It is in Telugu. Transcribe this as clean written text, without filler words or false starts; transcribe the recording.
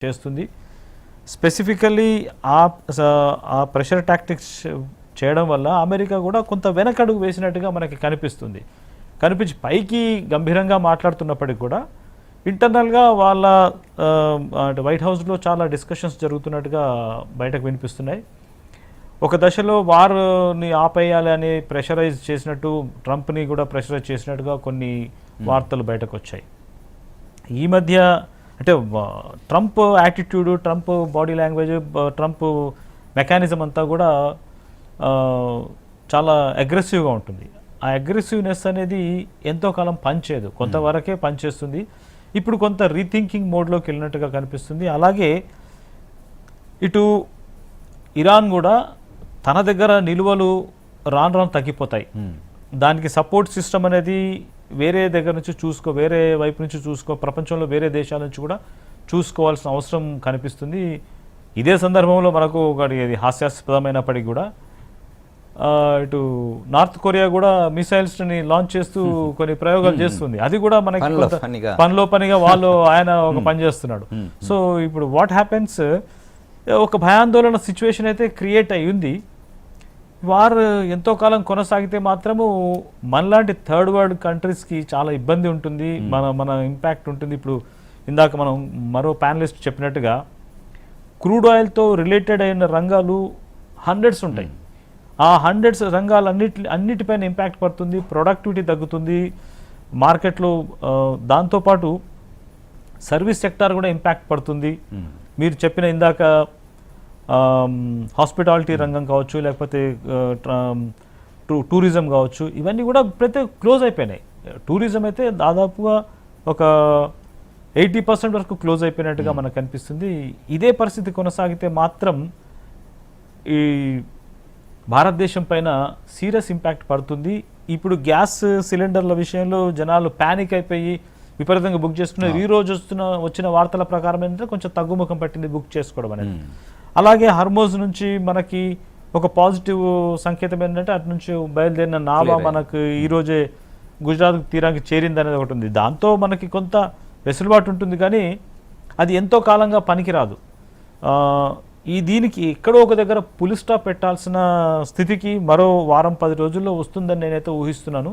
చేస్తుంది. స్పెసిఫికల్లీ ఆ ప్రెషర్ టాక్టిక్స్ చేయడం వల్ల అమెరికా కూడా కొంత వెనకడుగు వేసినట్టుగా మనకి కనిపించి పైకి గంభీరంగా మాట్లాడుతున్నప్పటికీ కూడా ఇంటర్నల్గా వాళ్ళ వైట్ హౌస్లో చాలా డిస్కషన్స్ జరుగుతున్నట్టుగా బయటకు వినిపిస్తున్నాయి. ఒక దశలో వార్ని ఆపేయాలి అని ప్రెషరైజ్ చేసినట్టు, ట్రంప్ని కూడా ప్రెషరైజ్ చేసినట్టుగా కొన్ని వార్తలు బయటకు వచ్చాయి. ఈ మధ్య అంటే Trump attitude, Trump body language, Trump mechanism అంతా కూడా చాలా అగ్రెసివ్గా ఉంటుంది. ఆ అగ్రెసివ్నెస్ అనేది ఎంతో కాలం పనిచేయదు, కొంతవరకే పనిచేస్తుంది. ఇప్పుడు కొంత రీథింకింగ్ మోడ్లోకి వెళ్ళినట్టుగా కనిపిస్తుంది. అలాగే ఇటు ఇరాన్ కూడా తన దగ్గర నిలువలు రాను తగ్గిపోతాయి. దానికి సపోర్ట్ సిస్టమ్ అనేది వేరే దగ్గర నుంచి వేరే వైపు నుంచి ప్రపంచంలో వేరే దేశాల నుంచి కూడా చూసుకోవాల్సిన అవసరం కనిపిస్తుంది. ఇదే సందర్భంలో మనకు ఒకటి హాస్యాస్పదమైనప్పటికీ కూడా ఇటు నార్త్ కొరియా కూడా మిసైల్స్ని లాంచ్ చేస్తూ కొన్ని ప్రయోగాలు చేస్తుంది. అది కూడా మనకి పనిలో పనిగా ఆయన ఒక పని చేస్తున్నాడు. సో ఇప్పుడు వాట్ హ్యాపెన్స్, ఒక భయాందోళన సిచ్యువేషన్ అయితే క్రియేట్ అయ్యింది. వారు ఎంతో కాలం కొనసాగితే మాత్రము మనలాంటి థర్డ్ వరల్డ్ కంట్రీస్కి చాలా ఇబ్బంది ఉంటుంది, మన ఇంపాక్ట్ ఉంటుంది. ఇప్పుడు ఇందాక మనం మరో ప్యానలిస్ట్ చెప్పినట్టుగా క్రూడ్ ఆయిల్తో రిలేటెడ్ అయిన రంగాలు హండ్రెడ్స్ ఉంటాయి. ఆ హండ్రెడ్స్ రంగాలు అన్నిటిపైన ఇంపాక్ట్ పడుతుంది, ప్రొడక్టివిటీ తగ్గుతుంది మార్కెట్లో. దాంతోపాటు సర్వీస్ సెక్టార్ కూడా ఇంపాక్ట్ పడుతుంది. మీరు చెప్పిన ఇందాక హాస్పిటాలిటీ రంగం కావచ్చు, లేకపోతే టూరిజం కావచ్చు, ఇవన్నీ కూడా ప్రతి క్లోజ్ అయిపోయినాయి. టూరిజం అయితే దాదాపుగా ఒక 80% వరకు క్లోజ్ అయిపోయినట్టుగా మనకు కనిపిస్తుంది. ఇదే పరిస్థితి కొనసాగితే మాత్రం ఈ భారతదేశం పైన సీరియస్ ఇంపాక్ట్ పడుతుంది. ఇప్పుడు గ్యాస్ సిలిండర్ల విషయంలో జనాలు ప్యానిక్ అయిపోయి విపరీతంగా బుక్ చేసుకున్నారు. ఈ రోజు వచ్చిన వార్తల ప్రకారం ఏంటంటే కొంచెం తగ్గుముఖం పట్టింది బుక్ చేసుకోవడం అనేది. అలాగే హర్మోజ్ నుంచి మనకి ఒక పాజిటివ్ సంకేతం ఏంటంటే అటు నుంచి బయలుదేరిన నావా మనకు ఈరోజే గుజరాత్ తీరానికి చేరింది అనేది ఒకటి ఉంది. దాంతో మనకి కొంత వెసులుబాటు ఉంటుంది, కానీ అది ఎంతో కాలంగా పనికిరాదు. దీనికి ఎక్కడో ఒక దగ్గర పులి స్టాప్ పెట్టాల్సిన స్థితికి మరో వారం 10 రోజుల్లో వస్తుందని నేనైతే ఊహిస్తున్నాను.